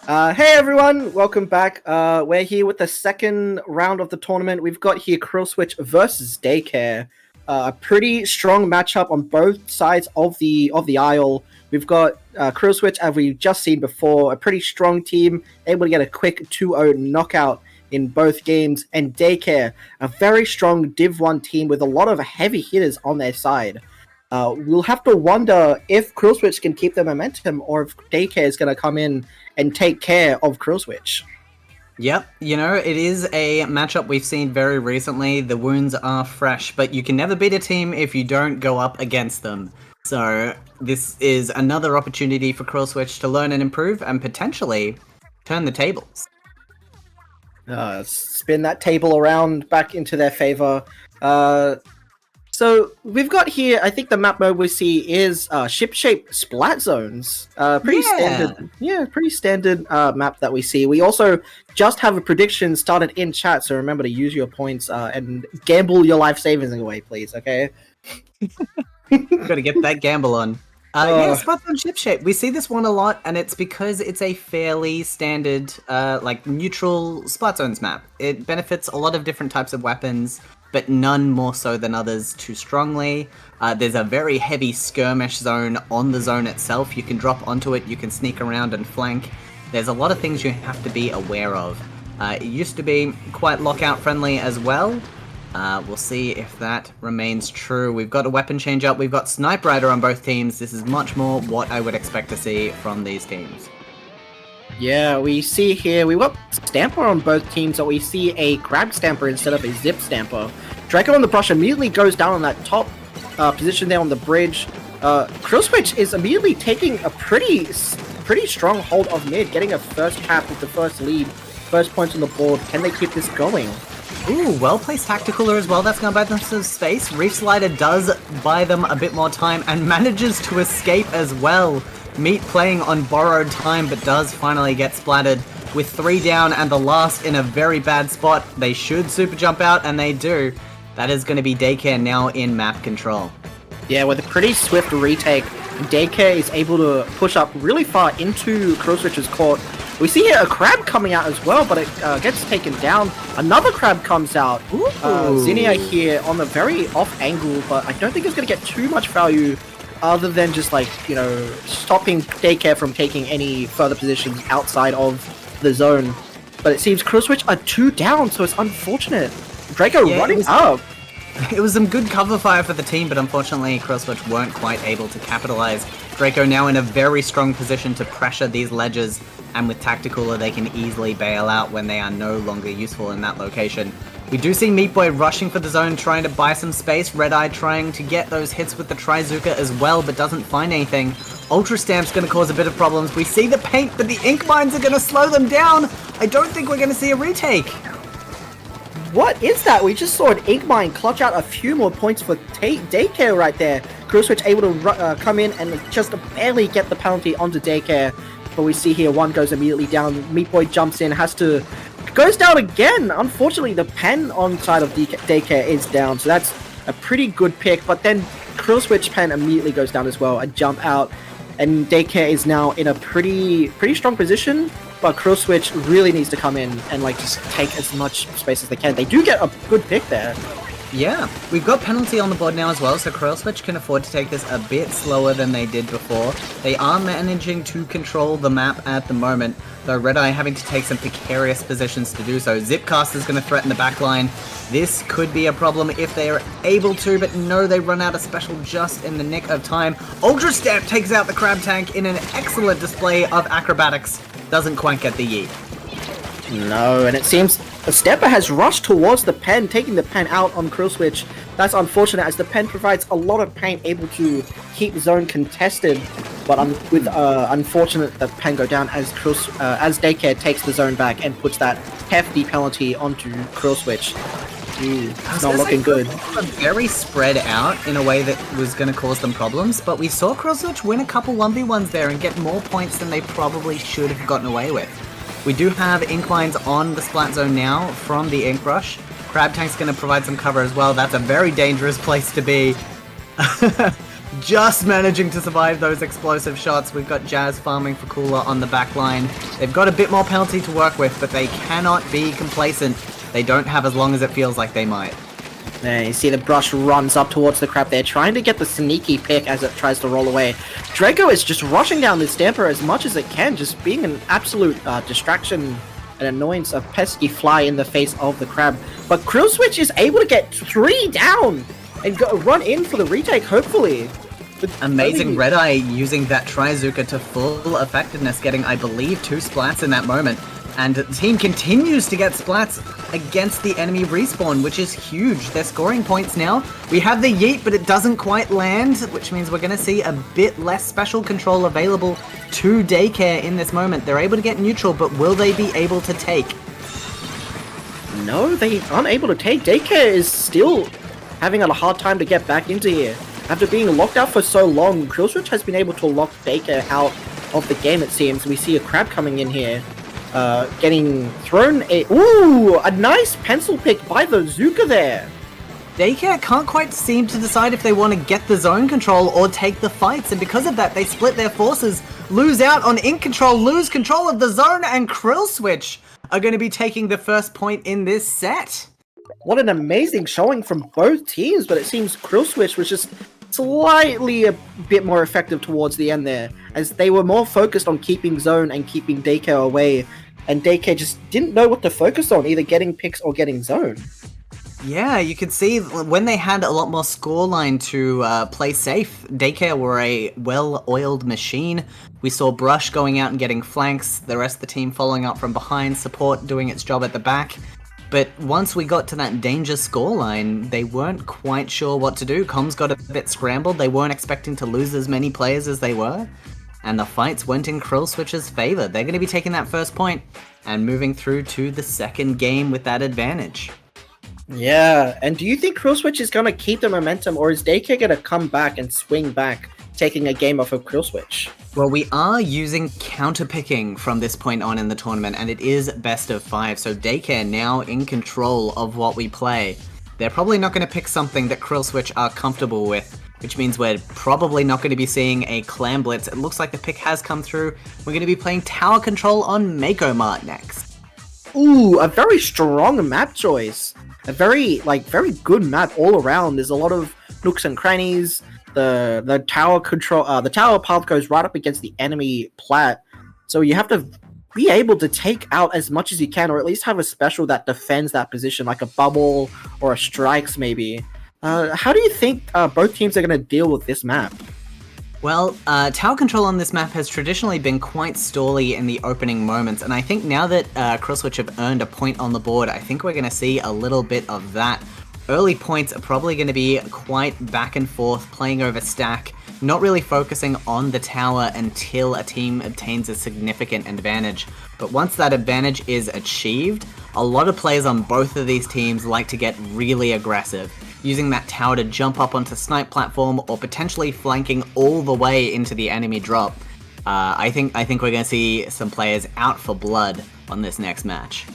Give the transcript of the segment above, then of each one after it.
Hey everyone, welcome back. We're here with the second round of the tournament. We've got here Krill versus Daycare. A pretty strong matchup on both sides of the aisle. We've got Krill, as we've just seen before, a pretty strong team, able to get a quick 2-0 knockout in both games, and Daycare, a very strong Div 1 team with a lot of heavy hitters on their side. We'll have to wonder if Krill can keep the momentum or if Daycare is going to come in and take care of Krill. Yep, it is a matchup we've seen very recently. The wounds are fresh, but you can never beat a team if you don't go up against them. So this is another opportunity for Krill to learn and improve and potentially turn the tables. Spin that table around back into their favor. So we've got here, I think the map mode we see is ship-shaped splat zones. Pretty standard map that we see. We also just have a prediction started in chat, so remember to use your points and gamble your life savings away, please, okay? Gotta get that gamble on. Splat zone ship shape. We see this one a lot, and it's because it's a fairly standard, neutral splat zones map. It benefits a lot of different types of weapons, but none more so than others too strongly. There's a very heavy skirmish zone on the zone itself. You can drop onto it, you can sneak around and flank. There's a lot of things you have to be aware of. It used to be quite lockout friendly as well. We'll see if that remains true. We've got a weapon change up, we've got Sniper Rider on both teams. This is much more what I would expect to see from these teams. Yeah, we see here, we've got Stamper on both teams, so we see a Crab Stamper instead of a Zip Stamper. Draco on the brush immediately goes down on that top position there on the bridge. Krill is immediately taking a pretty strong hold of mid, getting a first cap with the first lead, first points on the board. Can they keep this going? Ooh, well-placed Tacticaler as well. That's going to buy them some space. Reef Slider does buy them a bit more time and manages to escape as well. Meat playing on borrowed time, but does finally get splattered with 3 down and the last in a very bad spot. They should super jump out, and they do. That is going to be Daycare now in map control. Yeah, with a pretty swift retake, Daycare is able to push up really far into Krill's court. We see here a crab coming out as well, but it gets taken down. Another crab comes out. Zinnia here on the very off angle, but I don't think it's going to get too much value other than just stopping Daycare from taking any further positions outside of the zone. But it seems Krill are 2 down, so it's unfortunate. Draco running up. It was some good cover fire for the team, but unfortunately Krill weren't quite able to capitalize. Draco now in a very strong position to pressure these ledges, and with Tacticaler they can easily bail out when they are no longer useful in that location. We do see Meat Boy rushing for the zone, trying to buy some space. Red Eye trying to get those hits with the Trizuka as well, but doesn't find anything. Ultra Stamp's going to cause a bit of problems. We see the paint, but the Ink Mines are going to slow them down. I don't think we're going to see a retake. What is that? We just saw an Ink Mine clutch out a few more points for Daycare right there. Krill able to come in and just barely get the penalty onto Daycare. But we see here one goes immediately down. Meat Boy jumps in, goes down again. Unfortunately, the pen on side of Daycare is down, so that's a pretty good pick. But then Krill pen immediately goes down as well, a jump out, and Daycare is now in a pretty strong position. But Krill really needs to come in and just take as much space as they can. They do get a good pick there. Yeah, we've got penalty on the board now as well, so Krill can afford to take this a bit slower than they did before. They are managing to control the map at the moment, though Red Eye having to take some precarious positions to do so. Zipcast is going to threaten the backline. This could be a problem if they are able to, but no, they run out of special just in the nick of time. Ultra Stamp takes out the Crab Tank in an excellent display of acrobatics. Doesn't quite get the yeet. No, and it seems the Stepper has rushed towards the pen, taking the pen out on Krill. That's unfortunate, as the pen provides a lot of paint, able to keep zone contested. But unfortunate that pen go down as Daycare takes the zone back and puts that hefty penalty onto Krill. It's not looking good. Very spread out in a way that was going to cause them problems, but we saw Krill win a couple 1v1s there and get more points than they probably should have gotten away with. We do have Ink Mines on the splat zone now from the Ink Brush. Crab Tank's going to provide some cover as well. That's a very dangerous place to be. just managing to survive those explosive shots. We've got Jazz farming for Cooler on the back line. They've got a bit more penalty to work with, but they cannot be complacent. They don't have as long as it feels like they might. There, you see the brush runs up towards the crab there, trying to get the sneaky pick as it tries to roll away. Draco is just rushing down this damper as much as it can, just being an absolute distraction and annoyance, a pesky fly in the face of the crab. But Krill Switch is able to get 3 down and run in for the retake, hopefully. Amazing Red Eye using that Trizuka to full effectiveness, getting, I believe, 2 splats in that moment. And the team continues to get splats against the enemy respawn, which is huge. They're scoring points now. We have the yeet, but it doesn't quite land, which means we're going to see a bit less special control available to Daycare in this moment. They're able to get neutral, but will they be able to take? No, they aren't able to take. Daycare is still having a hard time to get back into here. After being locked out for so long, Krill Switch has been able to lock Daycare out of the game, it seems. We see a crab coming in here. Getting thrown a nice pencil pick by the Zuka there. Daycare can't quite seem to decide if they want to get the zone control or take the fights, and because of that, they split their forces, lose out on ink control, lose control of the zone, and Krill Switch are going to be taking the first point in this set. What an amazing showing from both teams, but it seems Krill Switch was just slightly a bit more effective towards the end there, as they were more focused on keeping zone and keeping Daycare away, and Daycare just didn't know what to focus on, either getting picks or getting zone. Yeah, you could see when they had a lot more scoreline to play safe, Daycare were a well-oiled machine. We saw Brush going out and getting flanks, the rest of the team following up from behind, support doing its job at the back. But once we got to that danger scoreline, they weren't quite sure what to do. Comms got a bit scrambled. They weren't expecting to lose as many players as they were. And the fights went in Krill Switch's favor. They're going to be taking that first point and moving through to the second game with that advantage. Yeah, and do you think Krill Switch is going to keep the momentum, or is Daycare going to come back and swing back, taking a game off of Krill Switch? Well, we are using counter-picking from this point on in the tournament, and it is best of 5, so Daycare now in control of what we play. They're probably not going to pick something that Krill Switch are comfortable with, which means we're probably not going to be seeing a Clam Blitz. It looks like the pick has come through. We're going to be playing Tower Control on Mako Mart next. Ooh, a very strong map choice. A very good map all around. There's a lot of nooks and crannies. The tower control, the tower path goes right up against the enemy plat, so you have to be able to take out as much as you can, or at least have a special that defends that position, like a bubble or a strikes maybe. How do you think both teams are going to deal with this map? Well, tower control on this map has traditionally been quite stally in the opening moments, and I think now that Krill Switch have earned a point on the board, I think we're going to see a little bit of that. Early points are probably going to be quite back and forth, playing over stack, not really focusing on the tower until a team obtains a significant advantage. But once that advantage is achieved, a lot of players on both of these teams like to get really aggressive, using that tower to jump up onto snipe platform or potentially flanking all the way into the enemy drop. I think we're going to see some players out for blood on this next match.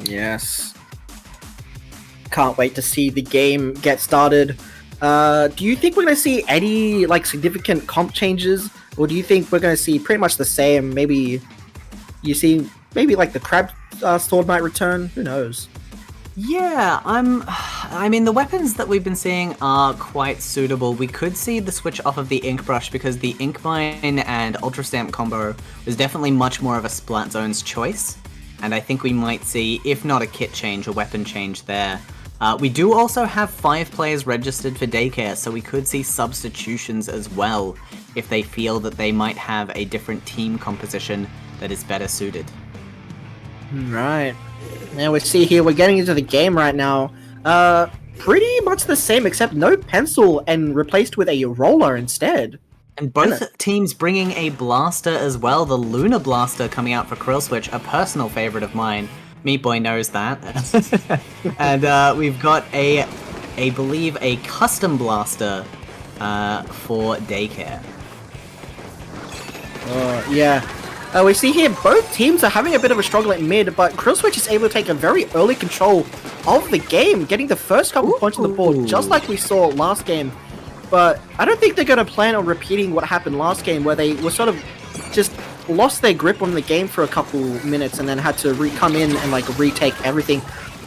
Yes. Can't wait to see the game get started. Do you think we're going to see any significant comp changes, or do you think we're going to see pretty much the same? Maybe you see the crab sword might return. Who knows? Yeah, I mean, the weapons that we've been seeing are quite suitable. We could see the switch off of the Ink Brush, because the Ink Mine and Ultra Stamp combo was definitely much more of a Splat Zone's choice. And I think we might see, if not a kit change, a weapon change there. We do also have 5 players registered for Daycare, so we could see substitutions as well, if they feel that they might have a different team composition that is better suited. Right. Now we see here, we're getting into the game right now. Pretty much the same, except no pencil and replaced with a roller instead. And both teams bringing a blaster as well, the Lunar Blaster coming out for Krill Switch, a personal favorite of mine. Meat Boy knows that. And we've got I believe a custom blaster for Daycare. Yeah. We see here both teams are having a bit of a struggle at mid, but Krill Switch is able to take a very early control of the game, getting the first couple points on the board, just like we saw last game. but I don't think they're going to plan on repeating what happened last game, where they were sort of just lost their grip on the game for a couple minutes and then had to come in and like retake everything.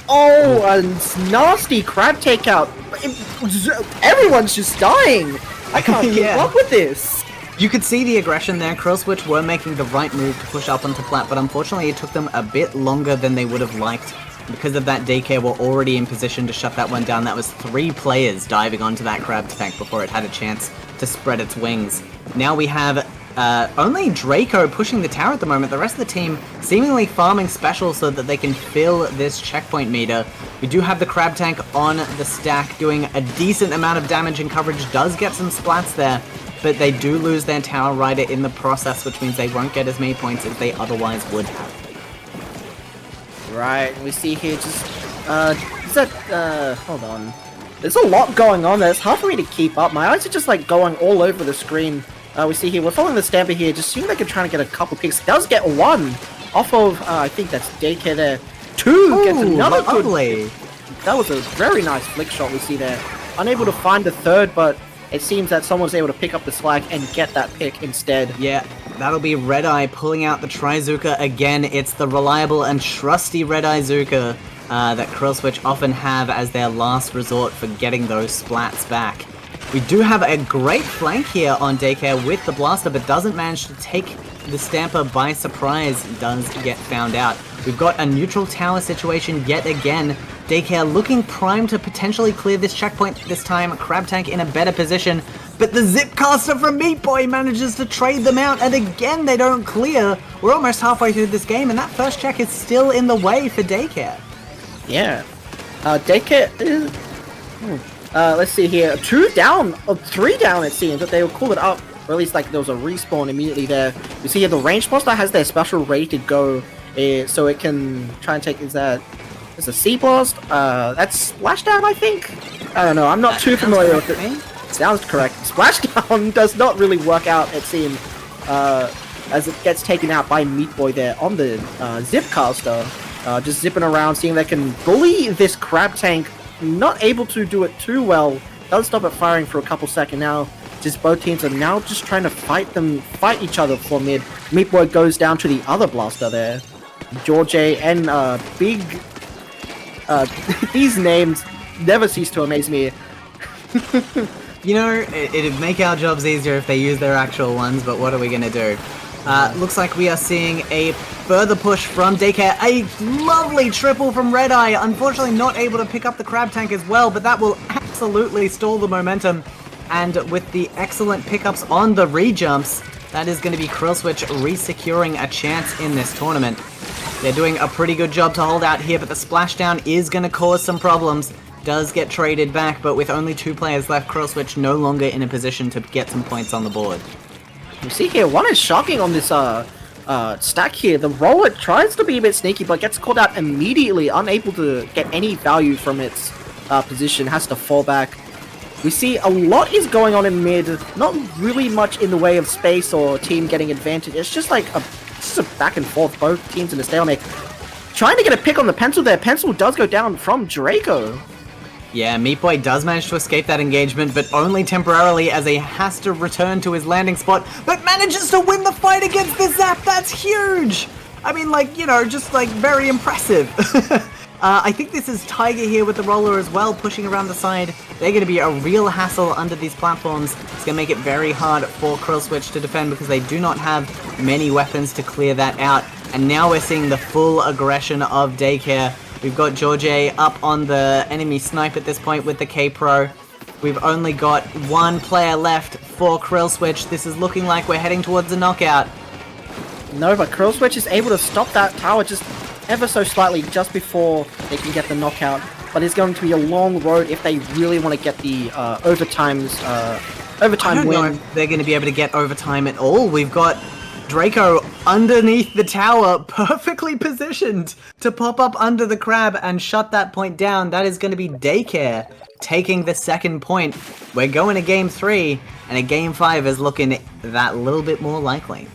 Oh, a nasty crab takeout. Everyone's just dying. I can't keep up with this. You could see the aggression there. Krill Switch were making the right move to push up onto plat, but unfortunately it took them a bit longer than they would have liked. Because of that, Daycare were already in position to shut that one down. That was 3 players diving onto that crab tank before it had a chance to spread its wings. Now we have only Draco pushing the tower at the moment. The rest of the team seemingly farming special so that they can fill this checkpoint meter. We do have the crab tank on the stack doing a decent amount of damage, and coverage does get some splats there. But they do lose their tower rider in the process, which means they won't get as many points as they otherwise would have. Right, we see here just, hold on. There's a lot going on there. It's hard for me to keep up. My eyes are just like going all over the screen. We see here, we're following the Stamper here, just seems like they're trying to get a couple picks. Does get 1 off of, I think that's Daycare there. 2 gets another good. That was a very nice flick shot we see there. Unable to find the third, but it seems that someone's able to pick up the slack and get that pick instead. Yeah, that'll be Red Eye pulling out the Trizuka again. It's the reliable and trusty Red Eye Zuka that Krill Switch often have as their last resort for getting those splats back. We do have a great flank here on Daycare with the blaster, but doesn't manage to take the Stamper by surprise. Does get found out. We've got a neutral tower situation yet again. Daycare looking primed to potentially clear this checkpoint this time. Crab Tank in a better position, but the Zipcaster from Meat Boy manages to trade them out, and again they don't clear. We're almost halfway through this game, and that first check is still in the way for Daycare. Yeah. Daycare is... let's see here. 2 down, 3 down it seems, but they will call it up. Or at least like there was a respawn immediately there. You see here the range monster has their special ready to go, so it can try and take, is that... It's a C blast. That's Splashdown, I think. I don't know. I'm not too familiar with it. Sounds correct. Splashdown does not really work out, it seems, as it gets taken out by Meat Boy there on the Zipcaster. Just zipping around, seeing they can bully this crab tank. Not able to do it too well. Doesn't stop it firing for a couple seconds now. Just both teams are now just trying to fight each other for mid. Meat Boy goes down to the other blaster there. George and Big. These names never cease to amaze me. You know, it'd make our jobs easier if they use their actual ones, but what are we gonna do? Looks like we are seeing a further push from Daycare. A lovely triple from Red Eye. Unfortunately not able to pick up the crab tank as well, but that will absolutely stall the momentum. And with the excellent pickups on the re-jumps, that is going to be Krill Switch re-securing a chance in this tournament. They're doing a pretty good job to hold out here, but the splashdown is going to cause some problems. Does get traded back, but with only 2 players left, Krill Switch no longer in a position to get some points on the board. You see here, one is shocking on this stack here. The roller tries to be a bit sneaky, but gets caught out immediately, unable to get any value from its position, has to fall back. We see a lot is going on in mid, not really much in the way of space or team getting advantage. It's just like a back and forth, both teams in a stalemate. Trying to get a pick on the pencil there. Pencil does go down from Draco. Yeah, Meat Boy does manage to escape that engagement, but only temporarily as he has to return to his landing spot, but manages to win the fight against the Zap. That's huge! I mean, like, you know, just like very impressive. I think this is Tiger here with the roller as well, pushing around the side. They're going to be a real hassle under these platforms. It's going to make it very hard for Krill Switch to defend because they do not have many weapons to clear that out. And now we're seeing the full aggression of Daycare. We've got George up on the enemy snipe at this point with the K-Pro. We've only got 1 player left for Krill Switch. This is looking like we're heading towards a knockout. No, but Krill Switch is able to stop that tower just ever so slightly just before they can get the knockout. But it's going to be a long road if they really want to get the overtime win. I don't know if they're going to be able to get overtime at all. We've got Draco underneath the tower, perfectly positioned to pop up under the crab and shut that point down. That is going to be Daycare taking the second point. We're going to game 3, and a game 5 is looking that little bit more likely.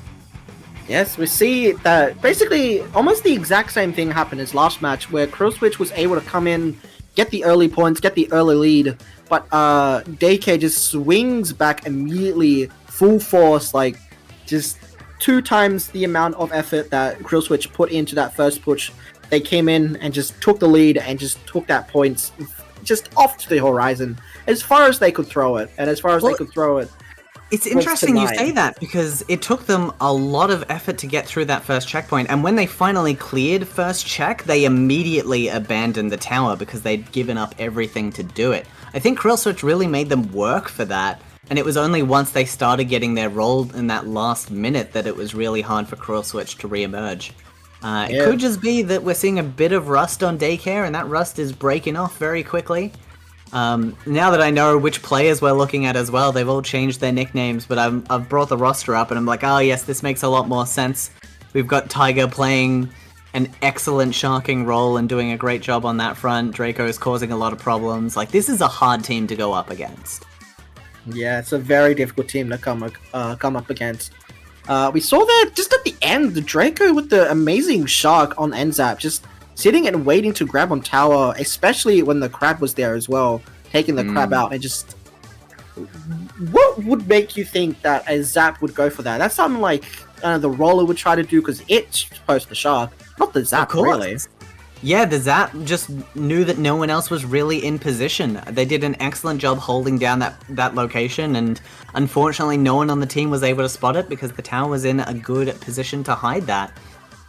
Yes, we see that basically almost the exact same thing happened as last match, where Krill Switch was able to come in get the early points, get the early lead, but Daycare just swings back immediately, full force, like just 2 times the amount of effort that Krill Switch put into that first push. They came in and just took the lead and just took that points just off to the horizon as far as they could throw it, and as far as they could throw it. It's interesting you say that, because it took them a lot of effort to get through that first checkpoint, and when they finally cleared first check, they immediately abandoned the tower because they'd given up everything to do it. I think Krill Switch really made them work for that, and it was only once they started getting their roll in that last minute that it was really hard for Krill Switch to re-emerge. It could just be that we're seeing a bit of rust on Daycare, and that rust is breaking off very quickly. Now that I know which players we're looking at as well, they've all changed their nicknames, but I've brought the roster up and I'm like, oh yes, this makes a lot more sense. We've got Tiger playing an excellent sharking role and doing a great job on that front. Draco's causing a lot of problems. Like, this is a hard team to go up against. Yeah, it's a very difficult team to come up against. We saw that just at the end, the Draco with the amazing shark on NZAP, just sitting and waiting to grab on tower, especially when the crab was there as well, taking the crab out, and just... What would make you think that a Zap would go for that? That's something like the roller would try to do, because it's supposed to shark, not the Zap, really. Yeah, the Zap just knew that no one else was really in position. They did an excellent job holding down that location, and unfortunately no one on the team was able to spot it because the tower was in a good position to hide that.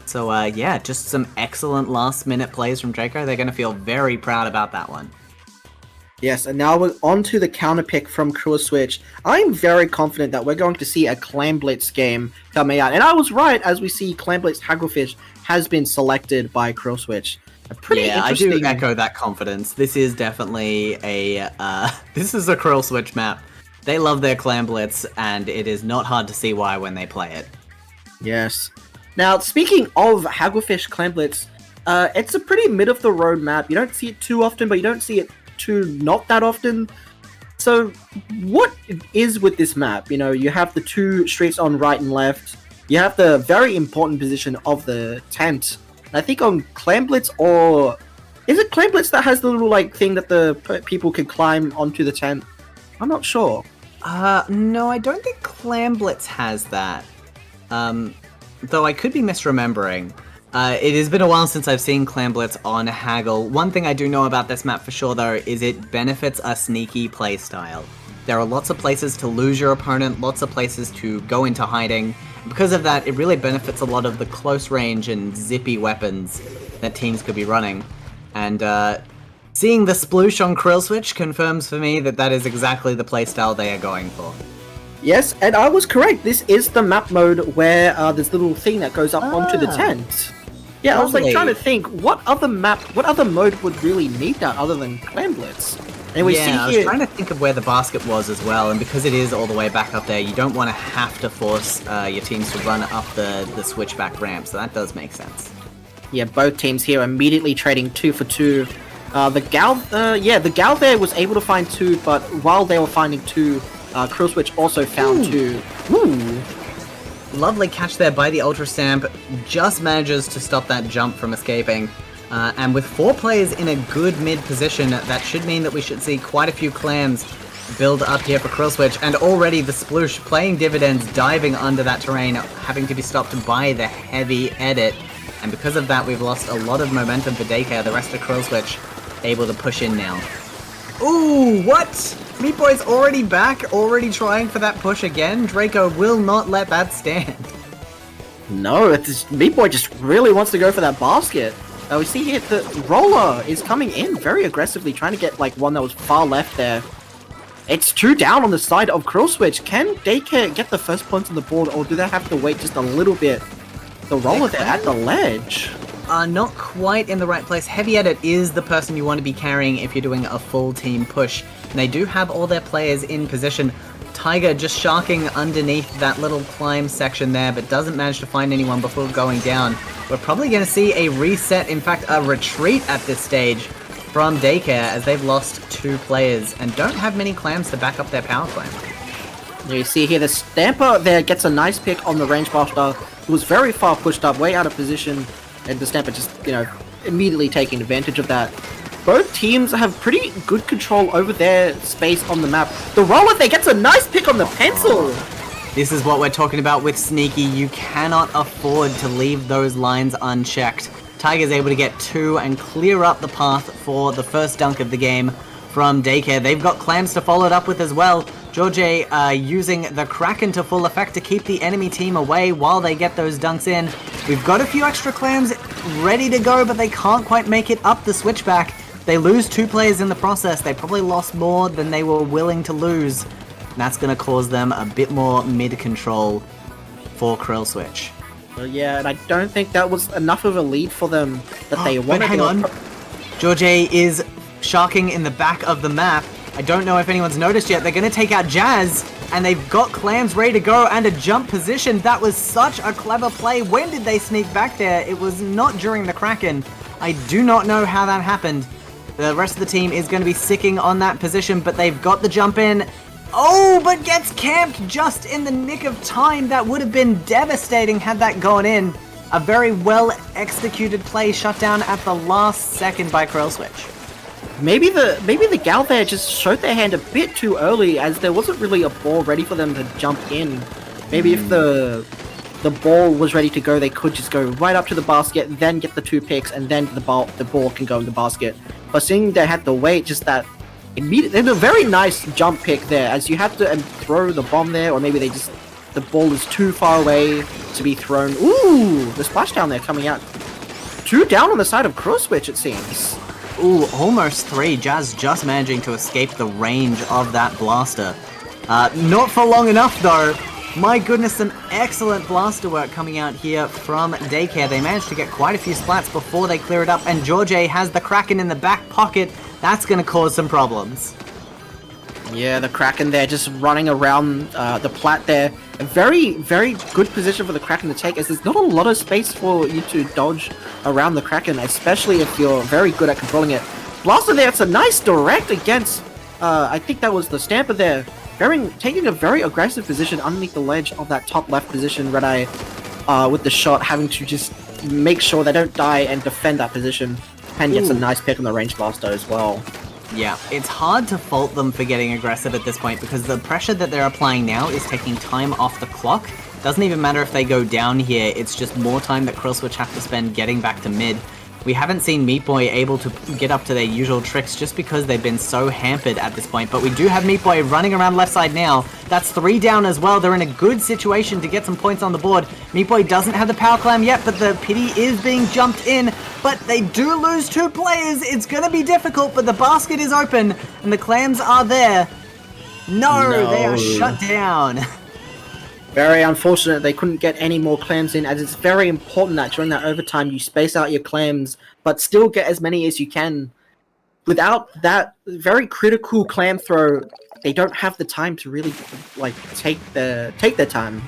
So yeah, just some excellent last minute plays from Draco. They're going to feel very proud about that one. Yes, and now we're on to the counter pick from Krill Switch. I'm very confident that we're going to see a Clam Blitz game coming out. And I was right, as we see Clam Blitz Hagglefish has been selected by Krill Switch. I do echo that confidence. This is definitely this is a Krill Switch map. They love their Clam Blitz, and it is not hard to see why when they play it. Yes. Now, speaking of Hagglefish Clam Blitz, it's a pretty mid-of-the-road map. You don't see it too often, but you don't see it too not that often. So, what is with this map? You know, you have the 2 streets on right and left. You have the very important position of the tent. And I think on Clam Blitz, or... Is it Clam Blitz that has the little, like, thing that the people can climb onto the tent? I'm not sure. No, I don't think Clam Blitz has that. Though I could be misremembering. It has been a while since I've seen Clam Blitz on Haggle. One thing I do know about this map for sure, though, is it benefits a sneaky playstyle. There are lots of places to lose your opponent, lots of places to go into hiding. Because of that, it really benefits a lot of the close range and zippy weapons that teams could be running. And seeing the sploosh on Krill Switch confirms for me that that is exactly the playstyle they are going for. Yes, and I was correct. This is the map mode where there's a little thing that goes up onto the tent. Yeah, I was like trying to think, what other mode would really need that other than Clam Blitz? And we see here... I was trying to think of where the basket was as well, and because it is all the way back up there, you don't want to have to force your teams to run up the switchback ramp, so that does make sense. Yeah, both teams here immediately trading 2 for 2. The Gal there was able to find 2, but while they were finding 2, Krill Switch also found 2. Ooh. Lovely catch there by the Ultra Stamp. Just manages to stop that jump from escaping. And with 4 players in a good mid position, that should mean that we should see quite a few clams build up here for Krill Switch. And already the Sploosh playing dividends, diving under that terrain, having to be stopped by the heavy edit. And because of that, we've lost a lot of momentum for Daycare. The rest of Krill Switch able to push in now. Ooh, what? Meat Boy's already back, already trying for that push again. Draco will not let that stand. No, Meat Boy just really wants to go for that basket. We see here the roller is coming in very aggressively, trying to get like one that was far left there. It's 2 down on the side of Krill Switch. Can Daycare get the first points on the board, or do they have to wait just a little bit? The roller there at the ledge. Not quite in the right place. Heavy Edit is the person you want to be carrying if you're doing a full team push. And they do have all their players in position. Tiger just sharking underneath that little climb section there, but doesn't manage to find anyone before going down. We're probably going to see a reset, in fact a retreat at this stage from Daycare, as they've lost 2 players and don't have many clams to back up their power clam. You see here the Stamper there gets a nice pick on the range buster, who was very far pushed up, way out of position, and the Stamper just, immediately taking advantage of that. both teams have pretty good control over their space on the map. The roller there gets a nice pick on the pencil. This is what we're talking about with Sneaky. You cannot afford to leave those lines unchecked. Tiger's able to get 2 and clear up the path for the first dunk of the game from Daycare. They've got clams to follow it up with as well. George using the Kraken to full effect to keep the enemy team away while they get those dunks in. We've got a few extra clams ready to go, but they can't quite make it up the switchback. They lose 2 players in the process. They probably lost more than they were willing to lose. And that's going to cause them a bit more mid-control for Krill Switch. Well, yeah, and I don't think that was enough of a lead for them that they wanted. But hang on. George is sharking in the back of the map. I don't know if anyone's noticed yet. They're going to take out Jazz, and they've got clams ready to go and a jump position. That was such a clever play. When did they sneak back there? It was not during the Kraken. I do not know how that happened. The rest of the team is going to be sicking on that position, but they've got the jump in. Oh, but gets camped just in the nick of time. That would have been devastating had that gone in. A very well executed play shut down at the last second by Krill Switch. Maybe the gal there just showed their hand a bit too early, as there wasn't really a ball ready for them to jump in. Maybe if the ball was ready to go, they could just go right up to the basket, then get the 2 picks, and then the ball can go in the basket. But seeing they had to wait, just that immediate, a very nice jump pick there, as you have to throw the bomb there, or maybe the ball is too far away to be thrown. Ooh, the splashdown there coming out. 2 down on the side of Krill Switch, it seems. Ooh, almost 3. Jazz just managing to escape the range of that blaster. Not for long enough, though. My goodness, some excellent blaster work coming out here from Daycare. They managed to get quite a few splats before they clear it up, and George has the Kraken in the back pocket. That's going to cause some problems. Yeah, the Kraken there just running around the plat there. A very, very good position for the Kraken to take, as there's not a lot of space for you to dodge around the Kraken, especially if you're very good at controlling it. Blaster there, it's a nice direct against, I think that was the Stamper there. Taking a very aggressive position underneath the ledge of that top left position, Red Eye, with the shot, having to just make sure they don't die and defend that position. Pen gets a nice pick on the range blaster as well. Yeah, it's hard to fault them for getting aggressive at this point, because the pressure that they're applying now is taking time off the clock. Doesn't even matter if they go down here, it's just more time that Krill Switch have to spend getting back to mid. We haven't seen Meat Boy able to get up to their usual tricks just because they've been so hampered at this point, but we do have Meat Boy running around left side now. That's 3 down as well. They're in a good situation to get some points on the board. Meat Boy doesn't have the power clam yet, but the pity is being jumped in, but they do lose 2 players. It's going to be difficult, but the basket is open and the clams are there. No, they are shut down. Very unfortunate they couldn't get any more clams in, as it's very important that during that overtime you space out your clams, but still get as many as you can. Without that very critical clam throw, they don't have the time to really take their time.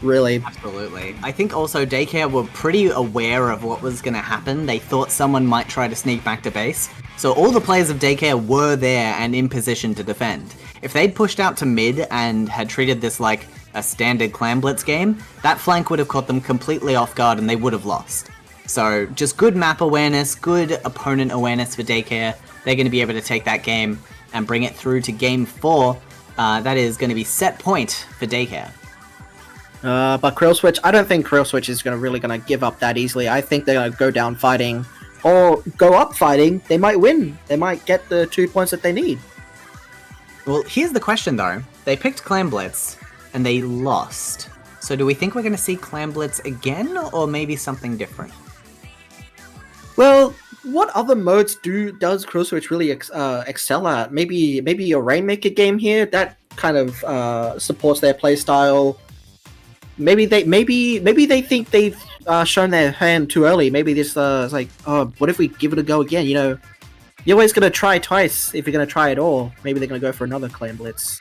Really. Absolutely. I think also Daycare were pretty aware of what was going to happen. They thought someone might try to sneak back to base. So all the players of Daycare were there and in position to defend. If they'd pushed out to mid and had treated this like a standard clam blitz game, that flank would have caught them completely off guard and they would have lost. So just good map awareness, good opponent awareness for Daycare. They're going to be able to take that game and bring it through to game 4. That is going to be set point for Daycare. But Krill Switch, I don't think Krill Switch is really going to give up that easily. I think they're going to go down fighting, or go up fighting. They might win. They might get the 2 points that they need. Well, here's the question though. They picked Clam Blitz, and they lost. So do we think we're going to see Clam Blitz again, or maybe something different? Well, what other modes does Krill Switch really excel at? Maybe a Rainmaker game here that kind of supports their playstyle. Maybe they think they've shown their hand too early. Maybe this is like, oh, what if we give it a go again? You know, you're always gonna try twice if you're gonna try at all. Maybe they're gonna go for another Clam Blitz.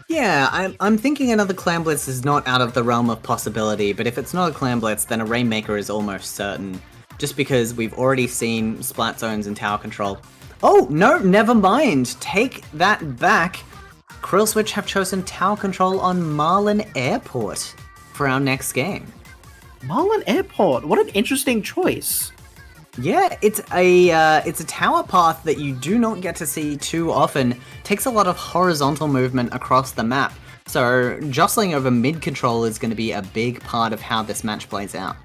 Yeah, I'm thinking another Clam Blitz is not out of the realm of possibility, but if it's not a Clam Blitz, then a Rainmaker is almost certain. Just because we've already seen Splat Zones and Tower Control. Oh, no, never mind. Take that back. Krill Switch have chosen Tower Control on Marlin Airport for our next game. Marlin Airport? What an interesting choice. Yeah, it's a tower path that you do not get to see too often. Takes a lot of horizontal movement across the map, so jostling over mid control is going to be a big part of how this match plays out.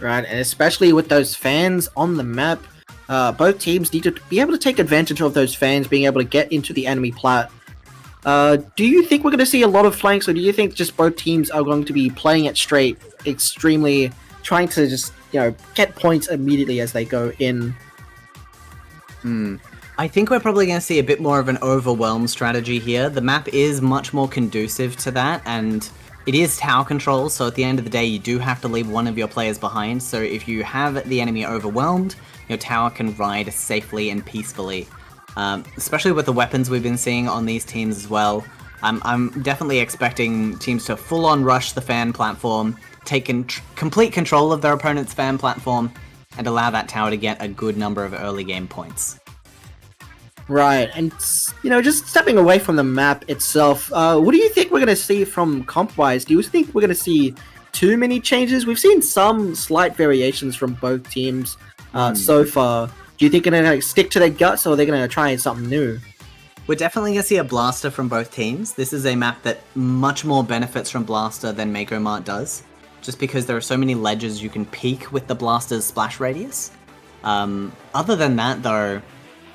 Right, and especially with those fans on the map, both teams need to be able to take advantage of those fans being able to get into the enemy plat. Do you think we're going to see a lot of flanks, or do you think just both teams are going to be playing it straight, extremely trying to just, get points immediately as they go in? I think we're probably going to see a bit more of an overwhelm strategy here. The map is much more conducive to that, and it is tower control, so at the end of the day, you do have to leave one of your players behind. So if you have the enemy overwhelmed, your tower can ride safely and peacefully. Especially with the weapons we've been seeing on these teams as well. I'm definitely expecting teams to full-on rush the fan platform, take complete control of their opponent's fan platform, and allow that tower to get a good number of early game points. Right, and just stepping away from the map itself, what do you think we're going to see from comp-wise? Do you think we're going to see too many changes? We've seen some slight variations from both teams so far. Do you think they're going to stick to their guts, or are they going to try something new? We're definitely going to see a blaster from both teams. This is a map that much more benefits from blaster than Mako Mart does, just because there are so many ledges you can peek with the blaster's splash radius. Other than that, though,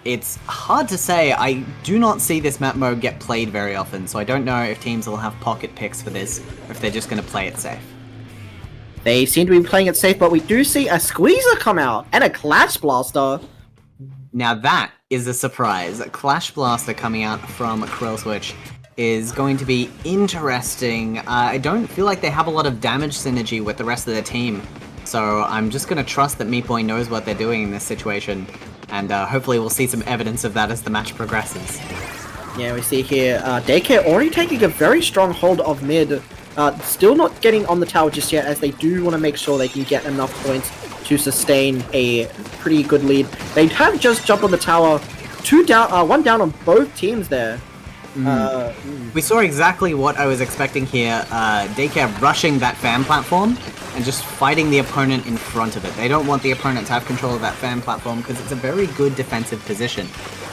it's hard to say. I do not see this map mode get played very often, so I don't know if teams will have pocket picks for this, or if they're just going to play it safe. They seem to be playing it safe, but we do see a Squeezer come out, and a Clash Blaster. Now that is a surprise. Clash Blaster coming out from Krill Switch is going to be interesting. I don't feel like they have a lot of damage synergy with the rest of the team, so I'm just going to trust that Meat Boy knows what they're doing in this situation, and hopefully we'll see some evidence of that as the match progresses. Yeah, we see here Daycare already taking a very strong hold of mid. Still not getting on the tower just yet, as they do want to make sure they can get enough points to sustain a pretty good lead. They have just jumped on the tower. One down on both teams there. We saw exactly what I was expecting here. Daycare rushing that fan platform and just fighting the opponent in front of it. They don't want the opponent to have control of that fan platform because it's a very good defensive position,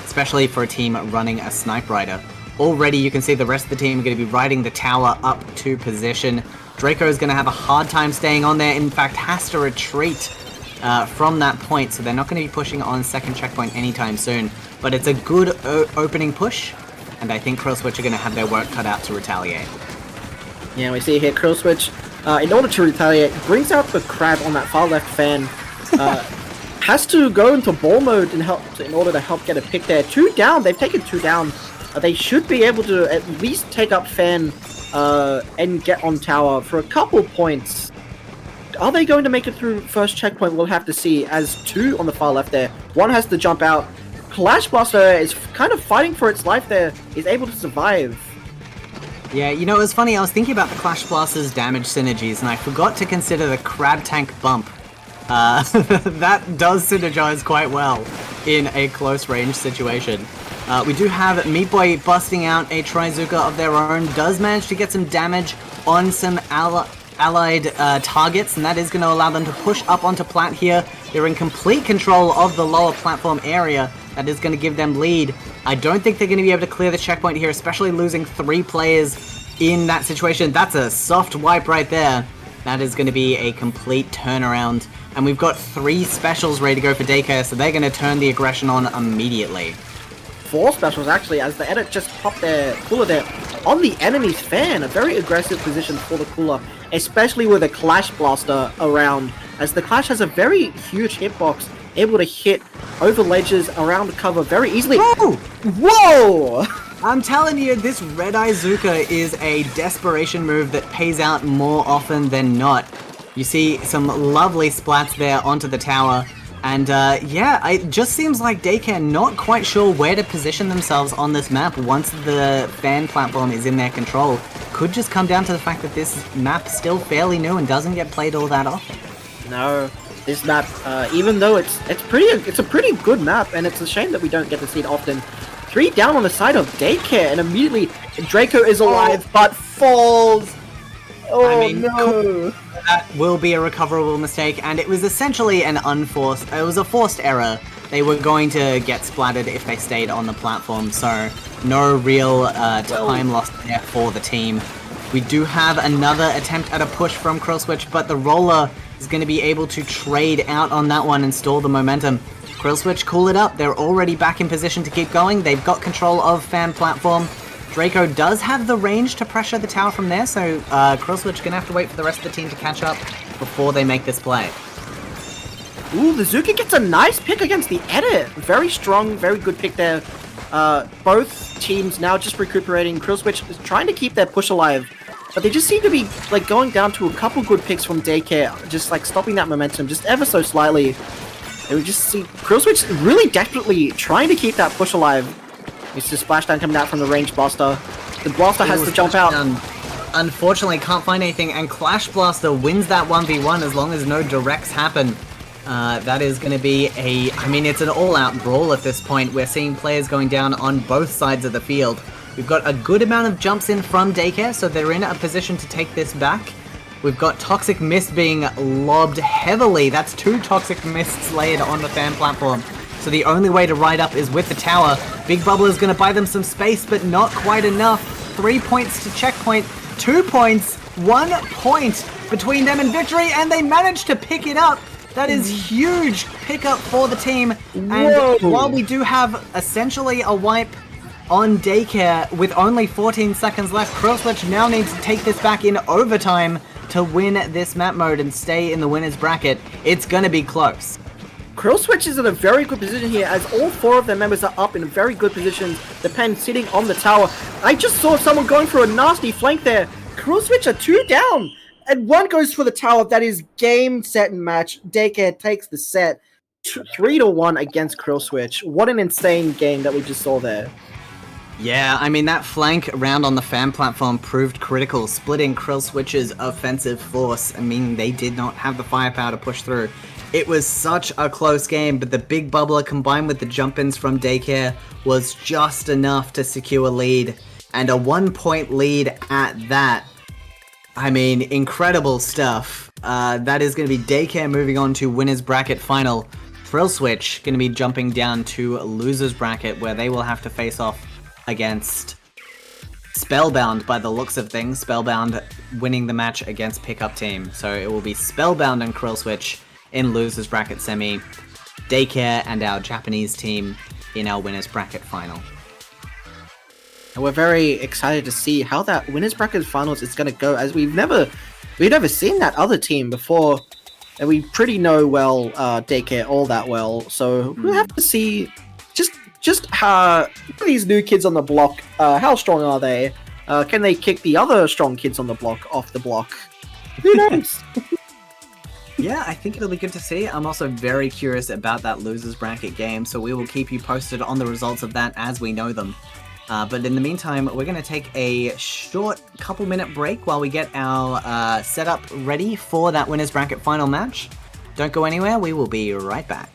especially for a team running a Snipe Rider. Already you can see the rest of the team are going to be riding the tower up to position. Draco is going to have a hard time staying on there. In fact, has to retreat from that point, so they're not going to be pushing on second checkpoint anytime soon. But it's a good opening push, and I think Krill Switch are going to have their work cut out to retaliate. Yeah, we see here Krill Switch, in order to retaliate, brings out the crab on that far left fan. Has to go into ball mode in order to help get a pick there. 2 down, they've taken 2 down. They should be able to at least take up fan and get on tower for a couple points. Are they going to make it through first checkpoint? We'll have to see, as 2 on the far left there. 1 has to jump out. Clash Blaster is kind of fighting for its life there. Is able to survive. Yeah, it was funny. I was thinking about the Clash Blaster's damage synergies, and I forgot to consider the Crab Tank Bump. That does synergize quite well in a close range situation. We do have Meat Boy busting out a Trizuka of their own, does manage to get some damage on some allied targets, and that is going to allow them to push up onto plat here. They're in complete control of the lower platform area. That is going to give them lead. I don't think they're going to be able to clear the checkpoint here, especially losing 3 players in that situation. That's a soft wipe right there. That is going to be a complete turnaround. And we've got 3 specials ready to go for Daycare, so they're going to turn the aggression on immediately. 4 specials actually, as the edit just popped their cooler there on the enemy's fan. A very aggressive position for the cooler, especially with a Clash Blaster around, as the Clash has a very huge hitbox, able to hit over ledges around cover very easily. Whoa! Whoa! I'm telling you, this Red Eye Zuka is a desperation move that pays out more often than not. You see some lovely splats there onto the tower. And yeah, it just seems like Daycare not quite sure where to position themselves on this map once the fan platform is in their control. Could just come down to the fact that this map's still fairly new and doesn't get played all that often. No, this map, even though it's a pretty good map, and it's a shame that we don't get to see it often. 3 down on the side of Daycare, and immediately Draco is alive, but falls. Oh, I mean, no. that will be a recoverable mistake, and it was essentially it was a forced error. They were going to get splattered if they stayed on the platform, so no real time lost there for the team. We do have another attempt at a push from Krill Switch, but the roller is going to be able to trade out on that one and stall the momentum. Krill Switch, cool it up. They're already back in position to keep going. They've got control of fan platform. Draco does have the range to pressure the tower from there, so Krill Switch going to have to wait for the rest of the team to catch up before they make this play. Ooh, the Zuki gets a nice pick against the Edit. Very strong, very good pick there. Both teams now just recuperating. Krill Switch is trying to keep their push alive, but they just seem to be like going down to a couple good picks from Daycare, just like stopping that momentum just ever so slightly. And we just see Krill Switch really desperately trying to keep that push alive. It's the splashdown coming out from the range blaster. The blaster has to jump out. Unfortunately, can't find anything, and Clash Blaster wins that 1v1 as long as no directs happen. That is going to be it's an all-out brawl at this point. We're seeing players going down on both sides of the field. We've got a good amount of jumps in from Daycare, so they're in a position to take this back. We've got Toxic Mist being lobbed heavily. That's 2 Toxic Mists laid on the fan platform. So the only way to ride up is with the tower. Big Bubble is going to buy them some space, but not quite enough. 3 points to checkpoint, 2 points, 1 point between them and victory, and they managed to pick it up. That is huge pickup for the team. And while we do have essentially a wipe on Daycare with only 14 seconds left, Krill Switch now needs to take this back in overtime to win this map mode and stay in the winner's bracket. It's going to be close. Krill Switch is in a very good position here, as all 4 of their members are up in very good positions. The Pen sitting on the tower. I just saw someone going for a nasty flank there. Krill Switch are 2 down, and 1 goes for the tower. That is game, set, and match. Daycare takes the set 3-1 against Krill Switch. What an insane game that we just saw there. Yeah, I mean, that flank round on the fan platform proved critical, splitting Krill Switch's offensive force. I mean, they did not have the firepower to push through. It was such a close game, but the big bubbler combined with the jump-ins from Daycare was just enough to secure lead. And a 1-point lead at that. I mean, incredible stuff. That is going to be Daycare moving on to winner's bracket final. Krill Switch going to be jumping down to loser's bracket, where they will have to face off against Spellbound by the looks of things. Spellbound winning the match against Pickup Team. So it will be Spellbound and Krill Switch in losers bracket semi, Daycare and our Japanese team in our winners bracket final. And we're very excited to see how that winners bracket finals is going to go, as we've never seen that other team before, and we pretty know Daycare all that well. So we'll have to see just how these new kids on the block, how strong are they? Can they kick the other strong kids on the block off the block? Who knows? Yeah, I think it'll be good to see. I'm also very curious about that losers bracket game, so we will keep you posted on the results of that as we know them. But in the meantime, we're going to take a short couple-minute break while we get our setup ready for that winners bracket final match. Don't go anywhere, we will be right back.